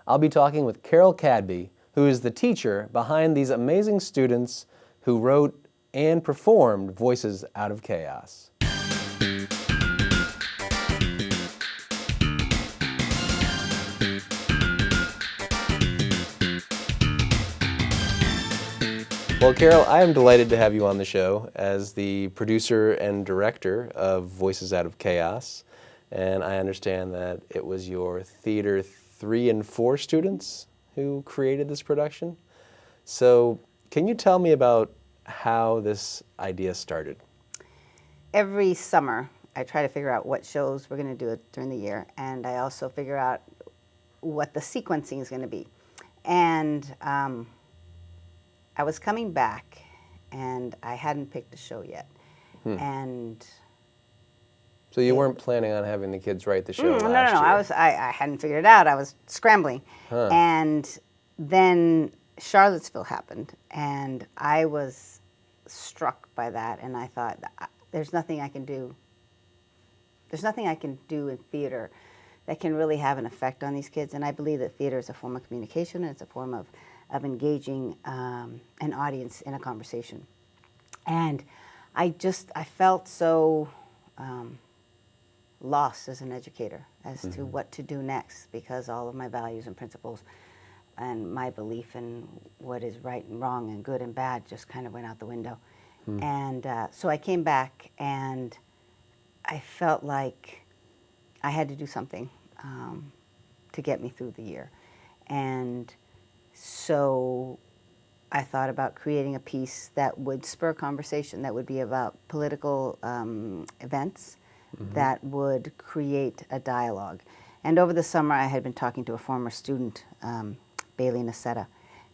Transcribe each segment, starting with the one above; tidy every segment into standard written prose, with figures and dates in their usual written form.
I'll be talking with Carol Cadby, who is the teacher behind these amazing students who wrote and performed Voices Out of Chaos. Well, Carol, I am delighted to have you on the show as the producer and director of Voices Out of Chaos. And I understand that it was your Theater 3 and 4 students who created this production. So can you tell me about how this idea started? Every summer, I try to figure out what shows we're going to do during the year, and I also figure out what the sequencing is going to be. And I was coming back, and I hadn't picked a show yet. And so you weren't planning on having the kids write the show last year? No. I hadn't figured it out. I was scrambling. And then Charlottesville happened, and I was struck by that, and I thought, there's nothing I can do. There's nothing I can do in theater that can really have an effect on these kids, and I believe that theater is a form of communication, and it's a form of engaging an audience in a conversation. And I felt so lost as an educator as to what to do next, because all of my values and principles and my belief in what is right and wrong and good and bad just kind of went out the window. And so I came back, and I felt like I had to do something to get me through the year. And so I thought about creating a piece that would spur conversation, that would be about political events, that would create a dialogue. And over the summer, I had been talking to a former student, Bailey Nacetta,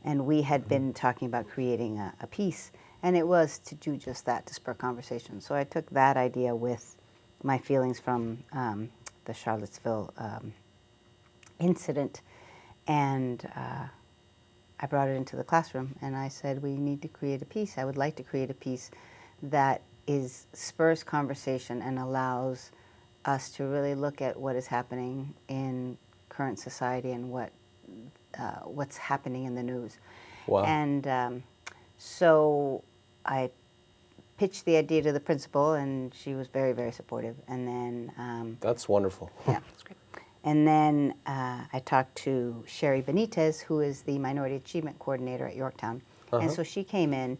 and we had been talking about creating a piece, and it was to do just that, to spur conversation. So I took that idea with my feelings from the Charlottesville incident, and I brought it into the classroom, and I said, we need to create a piece. I would like to create a piece that spurs conversation and allows us to really look at what is happening in current society and what's happening in the news. Wow. And so I pitched the idea to the principal, and she was very, very supportive. And then that's wonderful. Yeah, that's great. And then I talked to Sherry Benitez, who is the Minority Achievement Coordinator at Yorktown. And so she came in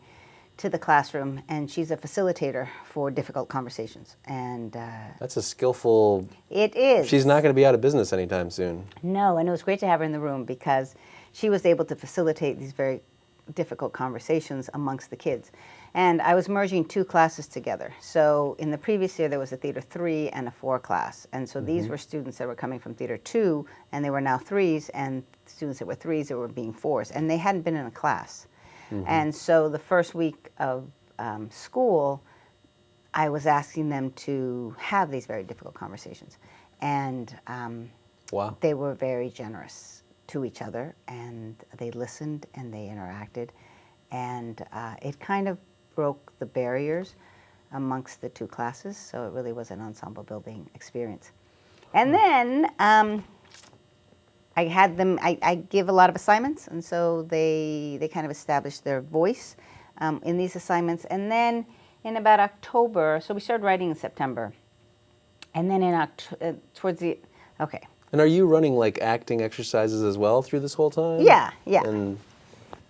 to the classroom, and she's a facilitator for difficult conversations. And that's a skillful... It is. She's not going to be out of business anytime soon. No, and it was great to have her in the room, because she was able to facilitate these very difficult conversations amongst the kids. And I was merging two classes together. So in the previous year, there was a Theater 3 and a 4 class. And so these were students that were coming from Theater 2, and they were now 3s, and students that were 3s that were being 4s. And they hadn't been in a class. And so the first week of school, I was asking them to have these very difficult conversations. And wow. They were very generous to each other, and they listened and they interacted. And it kind of broke the barriers amongst the two classes, so it really was an ensemble building experience. And then I had them, I give a lot of assignments, and so they kind of established their voice in these assignments. And then in about October, so we started writing in September, and then in towards the, okay. And are you running like acting exercises as well through this whole time? Yeah. And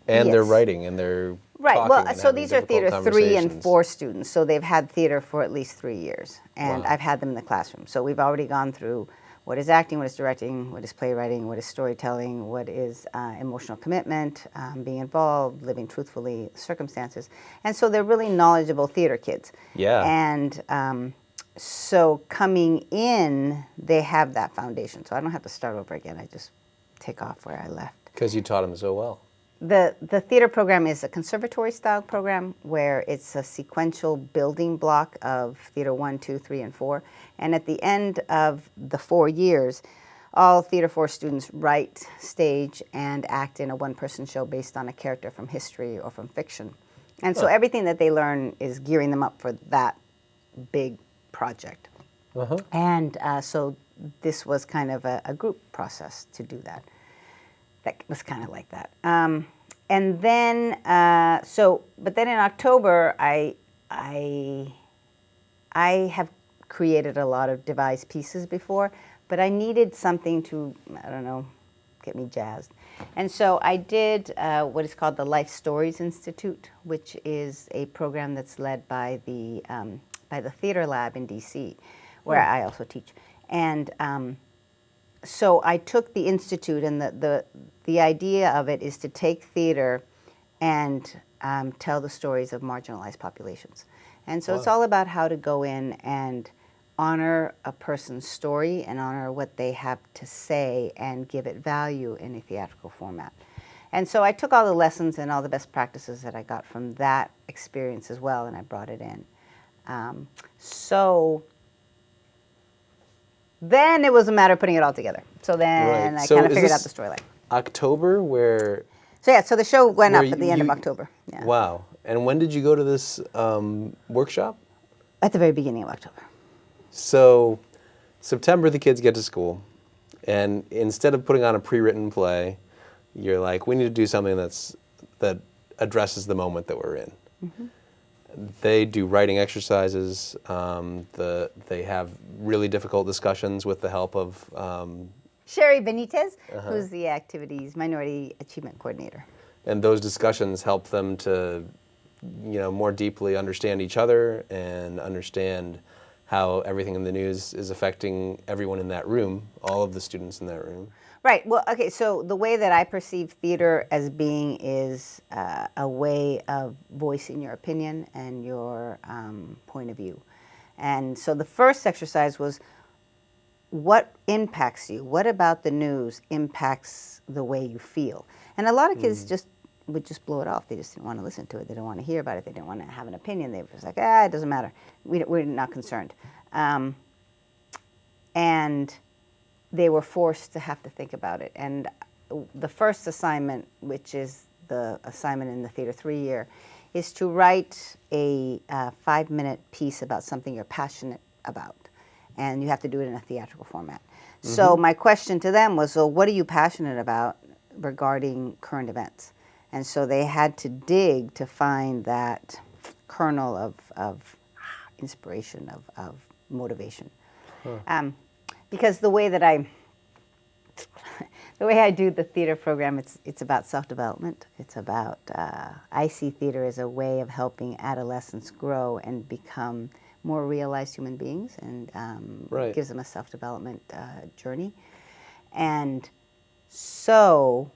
they're writing, and they're right. talking, Well, and so these are Theater 3 and conversations. 4 students, so they've had theater for at least 3 years, and Wow. I've had them in the classroom. So we've already gone through what is acting, what is directing, what is playwriting, what is storytelling, what is emotional commitment, being involved, living truthfully, circumstances. And so they're really knowledgeable theater kids. Yeah. And so coming in, they have that foundation. So I don't have to start over again. I just take off where I left. Because you taught them so well. The theater program is a conservatory-style program where it's a sequential building block of Theater 1, 2, 3, and 4. And at the end of the 4 years, all Theater 4 students write, stage, and act in a one-person show based on a character from history or from fiction. And so everything that they learn is gearing them up for that big project. And so this was kind of a group process to do that. that was kind of like that. And then, but then in October, I have created a lot of devised pieces before, but I needed something to, I don't know, get me jazzed. And so I did what is called the Life Stories Institute, which is a program that's led by the Theater Lab in DC, where I also teach. And so I took the institute, and the idea of it is to take theater and tell the stories of marginalized populations. And so it's all about how to go in and honor a person's story and honor what they have to say and give it value in a theatrical format. And so I took all the lessons and all the best practices that I got from that experience as well, and I brought it in. So then it was a matter of putting it all together. So then I kind of figured out the storyline. October, where... So the show went up at the end of October. Yeah. Wow. And when did you go to this workshop? At the very beginning of October. So September, the kids get to school, and instead of putting on a pre-written play, you're like, we need to do something that addresses the moment that we're in. Mm-hmm. They do writing exercises. They have really difficult discussions with the help of Sherry Benitez, who's the Activities Minority Achievement Coordinator. And those discussions help them to, more deeply understand each other and understand how everything in the news is affecting everyone in that room, all of the students in that room. Right. Well, okay, so the way that I perceive theater as being is a way of voicing your opinion and your point of view. And so the first exercise was, what impacts you? What about the news impacts the way you feel? And a lot of kids would just blow it off. They just didn't want to listen to it. They didn't want to hear about it. They didn't want to have an opinion. They were just like, it doesn't matter. We're not concerned. And they were forced to have to think about it. And the first assignment, which is the assignment in the Theater 3 year, is to write a 5-minute piece about something you're passionate about. And you have to do it in a theatrical format. Mm-hmm. So my question to them was, so what are you passionate about regarding current events? And so they had to dig to find that kernel of inspiration, of motivation. Because the way I do the theater program, it's about self-development. It's about, I see theater as a way of helping adolescents grow and become more realized human beings, and gives them a self-development journey. And so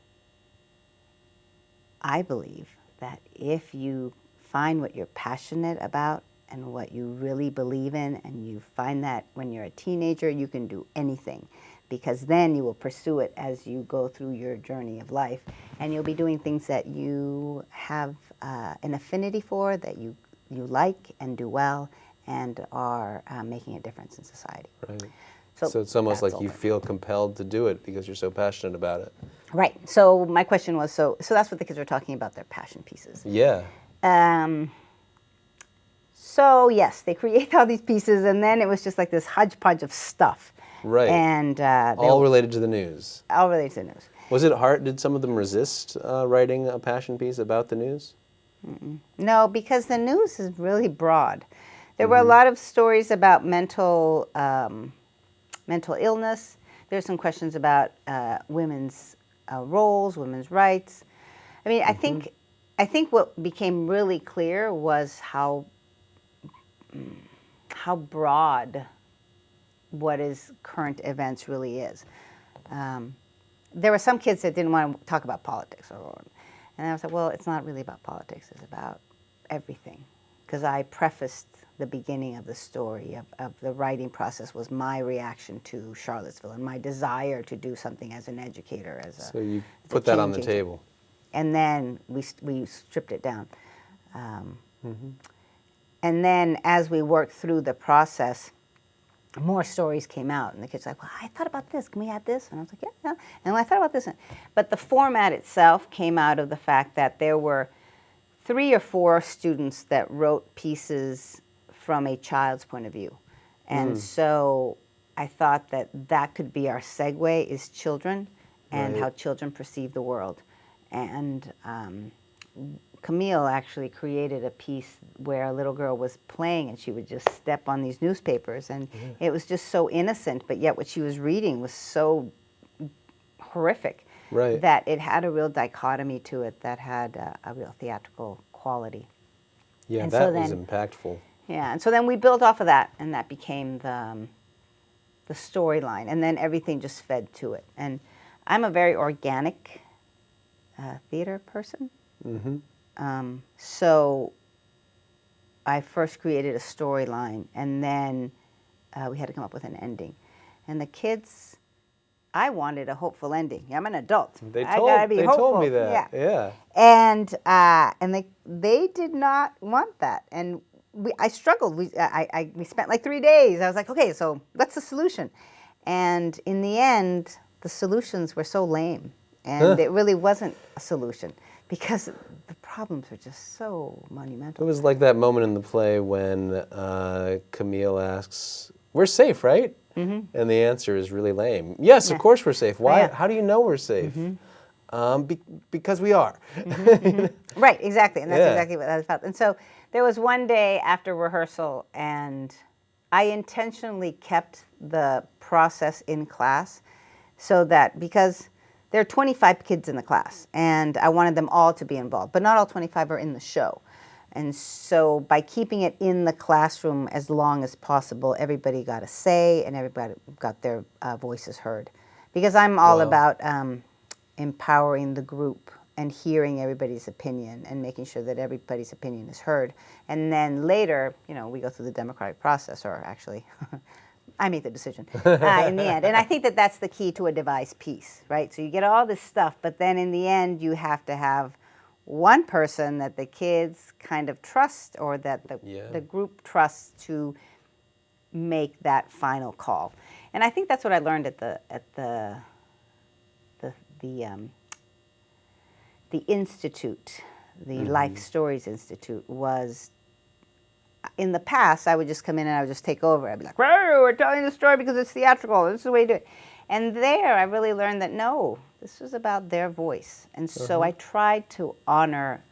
I believe that if you find what you're passionate about and what you really believe in, and you find that when you're a teenager, you can do anything, because then you will pursue it as you go through your journey of life, and you'll be doing things that you have an affinity for, that you like and do well, and are making a difference in society. Right. So it's almost like you feel compelled to do it because you're so passionate about it. Right. So my question was, so that's what the kids were talking about, their passion pieces. Yeah. So yes, they create all these pieces, and then it was just like this hodgepodge of stuff. Right. And all related to the news. All related to the news. Was it hard? Did some of them resist writing a passion piece about the news? Mm-mm. No, because the news is really broad. There were a lot of stories about mental illness. There's some questions about women's roles, women's rights. I mean, I think what became really clear was how broad what is current events really is. There were some kids that didn't want to talk about politics, and I was like, well, it's not really about politics. It's about everything, because I prefaced the beginning of the story of the writing process was my reaction to Charlottesville and my desire to do something as an educator. So you put that on the table. And then we stripped it down. And then as we worked through the process, more stories came out. And the kids were like, well, I thought about this. Can we add this? And I was like, yeah. And I thought about this. But the format itself came out of the fact that there were 3 or 4 students that wrote pieces from a child's point of view. And so I thought that could be our segue, is children. and Right. how children perceive the world. And Camille actually created a piece where a little girl was playing and she would just step on these newspapers, and it was just so innocent, but yet what she was reading was so horrific Right. that it had a real dichotomy to it that had a real theatrical quality. Yeah, And that so was then- impactful. Yeah, and so then we built off of that, and that became the storyline, and then everything just fed to it. And I'm a very organic theater person. So I first created a storyline, and then we had to come up with an ending. And the kids, I wanted a hopeful ending. I'm an adult. They I gotta be hopeful. told me that. Yeah. Yeah. And they did not want that, and I struggled. We spent like 3 days. I was like, okay, so what's the solution? And in the end, the solutions were so lame, and it really wasn't a solution because the problems were just so It monumental. was like that moment in the play when Camille asks, "We're safe, right?" And the answer is really lame. Yes, of course we're safe. Why? Yeah. How do you know we're safe? Because we are. Right, exactly, and that's Yeah. exactly what I felt. And so there was one day after rehearsal, and I intentionally kept the process in class so that, because there are 25 kids in the class, and I wanted them all to be involved, but not all 25 are in the show. And so by keeping it in the classroom as long as possible, everybody got a say and everybody got their voices heard. Because I'm all Wow. about empowering the group and hearing everybody's opinion and making sure that everybody's opinion is heard. And then later, we go through the democratic process, or actually, I make the decision in the end. And I think that that's the key to a devised piece, right? So you get all this stuff, but then in the end, you have to have one person that the kids kind of trust, or that the group trusts to make that final call. And I think that's what I learned at the institute, the Life Stories Institute. Was in the past, I would just come in and I would just take over. I'd be like, "Whoa, we're telling the story because it's theatrical. This is the way you do it." And there, I really learned that no, this was about their voice. And so I tried to honor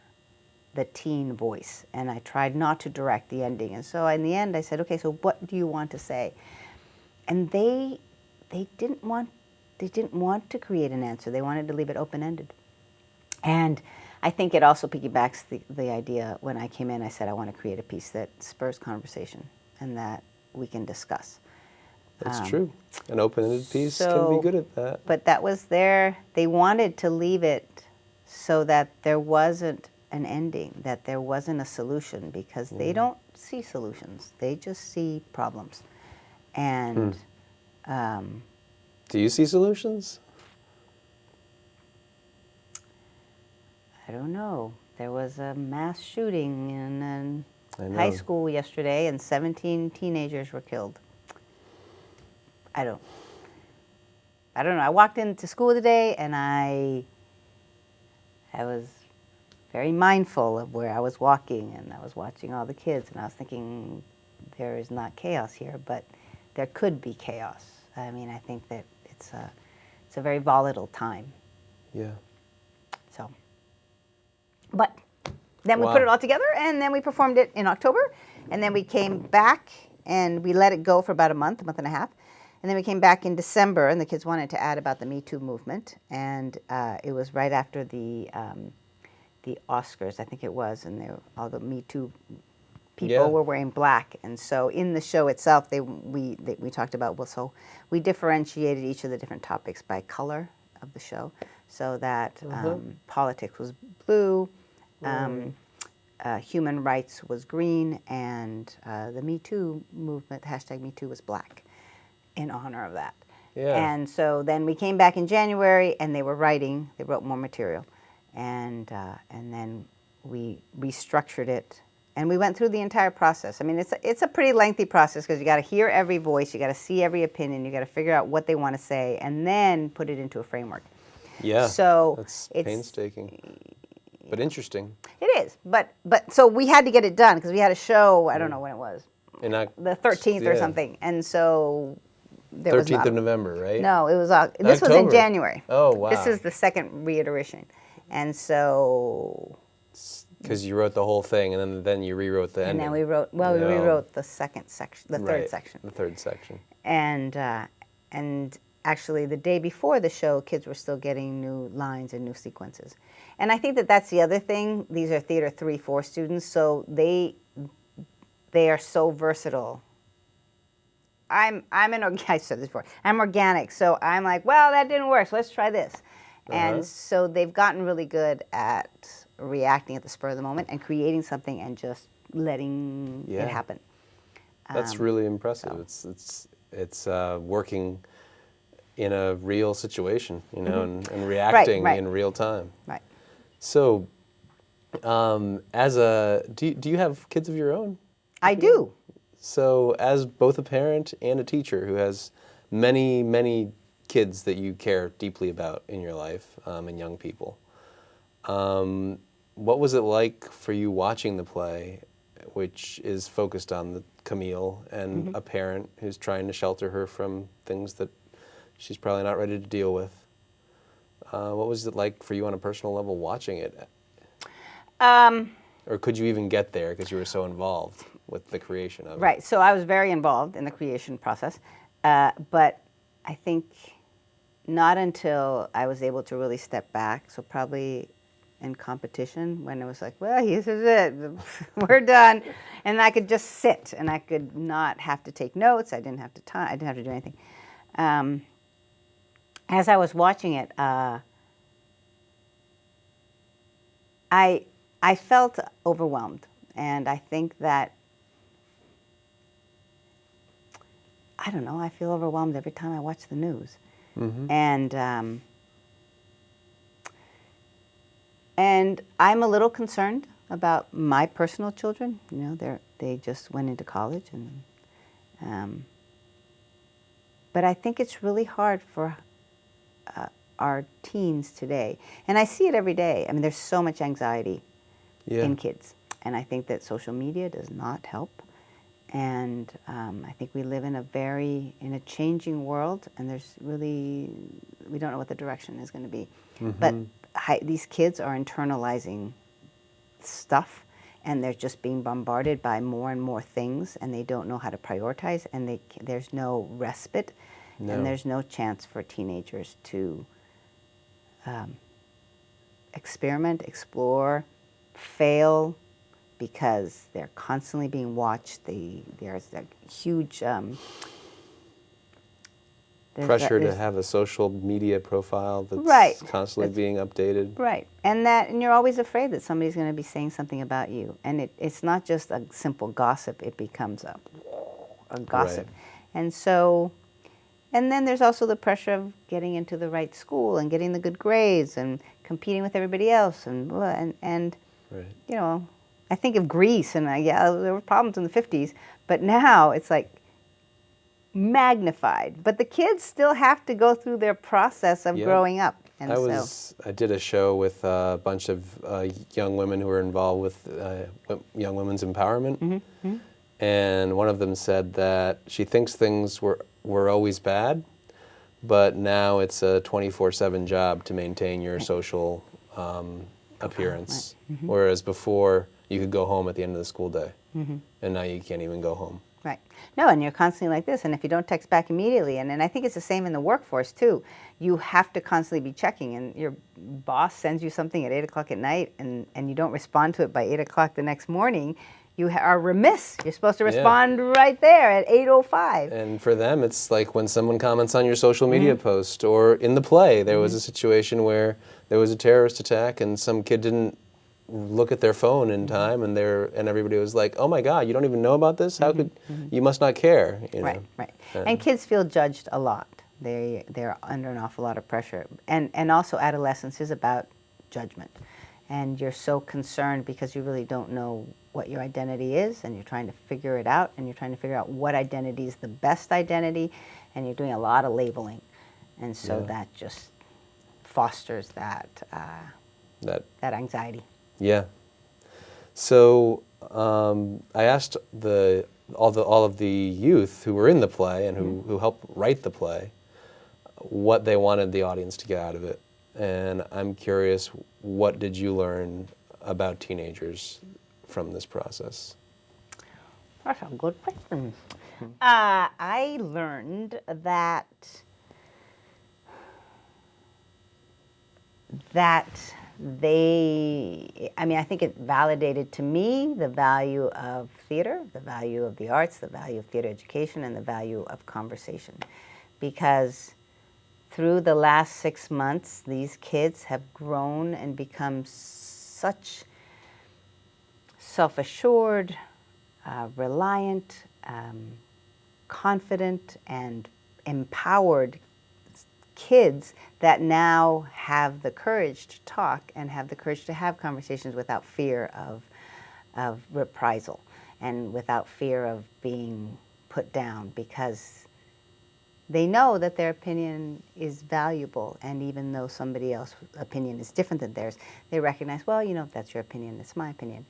the teen voice, and I tried not to direct the ending. And so in the end, I said, "Okay, so what do you want to say?" And they didn't want to create an answer. They wanted to leave it open-ended. And I think it also piggybacks the idea when I came in, I said I want to create a piece that spurs conversation and that we can discuss. That's true. An open-ended piece can so- be good at that. But that was they wanted to leave it so that there wasn't an ending, that there wasn't a solution, because they don't see solutions. They just see problems. And Do you see solutions? I don't know. There was a mass shooting in I know. high school yesterday, and 17 teenagers were killed. I don't know. I walked into school today, and I was very mindful of where I was walking, and I was watching all the kids, and I was thinking, there is not chaos here, but there could be chaos. I mean, I think that it's a very volatile time. Yeah. So, but then we Wow. put it all together, and then we performed it in October, and then we came back and we let it go for about a month and a half, and then we came back in December, and the kids wanted to add about the Me Too movement, and it was right after the Oscars, I think it was, and all the Me Too people were wearing black, and so in the show itself, we talked about, well, so we differentiated each of the different topics by color of the show, so that politics was blue, human rights was green, and the Me Too movement, hashtag Me Too, was black, in honor of that. Yeah. And so then we came back in January, and they wrote more material, and then we restructured it. And we went through the entire process. I mean, it's a pretty lengthy process, because you got to hear every voice, you got to see every opinion, you got to figure out what they want to say, and then put it into a framework. Yeah. So That's it's painstaking, but interesting. It is, but so we had to get it done, because we had a show. I don't know when it was, And the 13th or something, and so there was 13th not. of November, right? No, it was this was in October. January. Oh, wow. This is the second reiteration, and so. Because you wrote the whole thing, and then you rewrote the ending. And then we wrote. Well, we rewrote the second section, the third Right, section. the third section. And actually, the day before the show, kids were still getting new lines and new sequences. And I think that that's the other thing. These are Theater 3-4 students, so they are so versatile. I said this before. I'm organic, so I'm like, well, that didn't work, so let's try this. And so they've gotten really good at reacting at the spur of the moment and creating something and just letting it happen. That's really impressive. So. It's working in a real situation, you know, and reacting in real time. Right. So, do you have kids of your own? I do. So, as both a parent and a teacher who has many, many kids that you care deeply about in your life, and young people, what was it like for you watching the play, which is focused on Camille and a parent who's trying to shelter her from things that she's probably not ready to deal with? What was it like for you on a personal level watching it? Or could you even get there because you were so involved with the creation of it? Right. So I was very involved in the creation process, but I think not until I was able to really step back, so probably in competition when it was like, well, this is it, we're done, and I could just sit and I could not have to take notes. I didn't have to do anything. As I was watching it, I felt overwhelmed, and I think that, I don't know, I feel overwhelmed every time I watch the news. And I'm a little concerned about my personal children. You know, they just went into college, and but I think it's really hard for our teens today, and I see it every day. I mean, there's so much anxiety in kids, and I think that social media does not help. And I think we live in a changing world, and we don't know what the direction is going to be. But these kids are internalizing stuff, and they're just being bombarded by more and more things, and they don't know how to prioritize, and there's no respite, and there's no chance for teenagers to experiment, explore, fail, because they're constantly being watched. There's a huge pressure to have a social media profile that's constantly being updated. Right, and you're always afraid that somebody's going to be saying something about you, and it's not just a simple gossip; it becomes a gossip, and so. And then there's also the pressure of getting into the right school and getting the good grades and competing with everybody else, and you know. I think of Greece, and there were problems in the 50s, but now it's like magnified. But the kids still have to go through their process of growing up. And I did a show with a bunch of young women who were involved with young women's empowerment, and one of them said that she thinks things were always bad, but now it's a 24/7 job to maintain your social appearance, whereas before you could go home at the end of the school day, and now you can't even go home. Right. No, and you're constantly like this, and if you don't text back immediately, and I think it's the same in the workforce too, you have to constantly be checking, and your boss sends you something at 8 o'clock at night, and you don't respond to it by 8 o'clock the next morning, you are remiss. You're supposed to respond right there at 8:05. And for them, it's like when someone comments on your social media post, or in the play, there was a situation where there was a terrorist attack, and some kid didn't look at their phone in time, and everybody was like, "Oh my God, you don't even know about this? How could you? Must not care." You know? Right. And kids feel judged a lot. They're under an awful lot of pressure, and also adolescence is about judgment, and you're so concerned because you really don't know what your identity is, and you're trying to figure it out, and you're trying to figure out what identity is the best identity, and you're doing a lot of labeling, and so that just fosters that anxiety. Yeah. So I asked the all of the youth who were in the play and who helped write the play, what they wanted the audience to get out of it. And I'm curious, what did you learn about teenagers from this process? That's a good question. I learned that I think it validated to me the value of theater, the value of the arts, the value of theater education, and the value of conversation. Because through the last 6 months, these kids have grown and become such self-assured, reliant, confident, and empowered kids that now have the courage to talk and have the courage to have conversations without fear of reprisal and without fear of being put down, because they know that their opinion is valuable, and even though somebody else's opinion is different than theirs, they recognize, well, if that's your opinion, it's my opinion.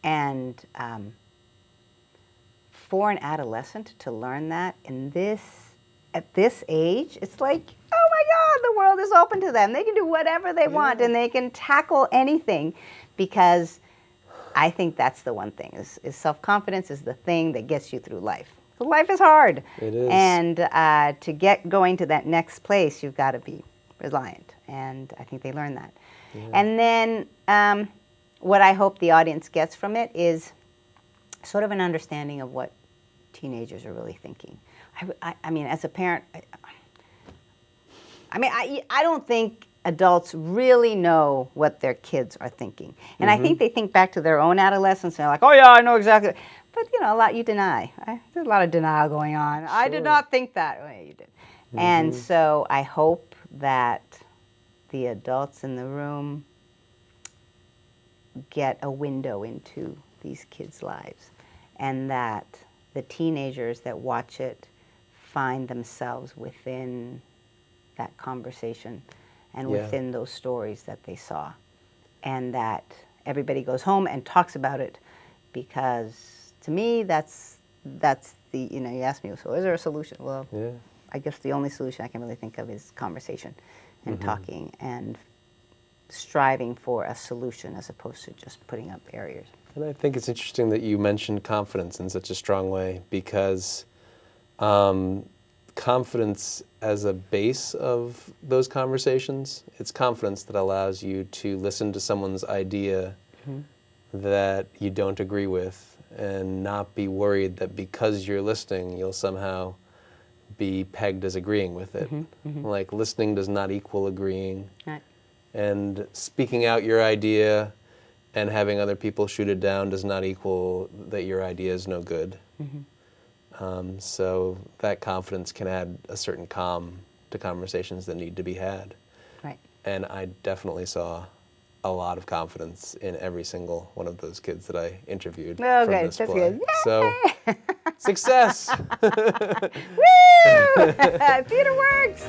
And for an adolescent to learn that at this age, it's like, oh my God, the world is open to them. They can do whatever they want, and they can tackle anything, because I think that's the one thing, is self-confidence is the thing that gets you through life. So life is hard. It is. And to get going to that next place, you've got to be reliant. And I think they learn that. Yeah. And then what I hope the audience gets from it is sort of an understanding of what teenagers are really thinking. I mean, as a parent, I don't think adults really know what their kids are thinking. And I think they think back to their own adolescence, and they're like, oh yeah, I know exactly. But a lot you deny. There's a lot of denial going on. Sure. I did not think that. Well, you did. And so I hope that the adults in the room get a window into these kids' lives, and that the teenagers that watch it find themselves within that conversation and within those stories that they saw, and that everybody goes home and talks about it, because to me that's the, you asked me, so is there a solution? Well, I guess the only solution I can really think of is conversation and talking and striving for a solution as opposed to just putting up barriers. And I think it's interesting that you mentioned confidence in such a strong way, because confidence as a base of those conversations, it's confidence that allows you to listen to someone's idea that you don't agree with, and not be worried that because you're listening, you'll somehow be pegged as agreeing with it. Like, listening does not equal agreeing. Right. And speaking out your idea and having other people shoot it down does not equal that your idea is no good. So that confidence can add a certain calm to conversations that need to be had. Right. And I definitely saw a lot of confidence in every single one of those kids that I interviewed from this play. Good. So, success! Woo! Theater works!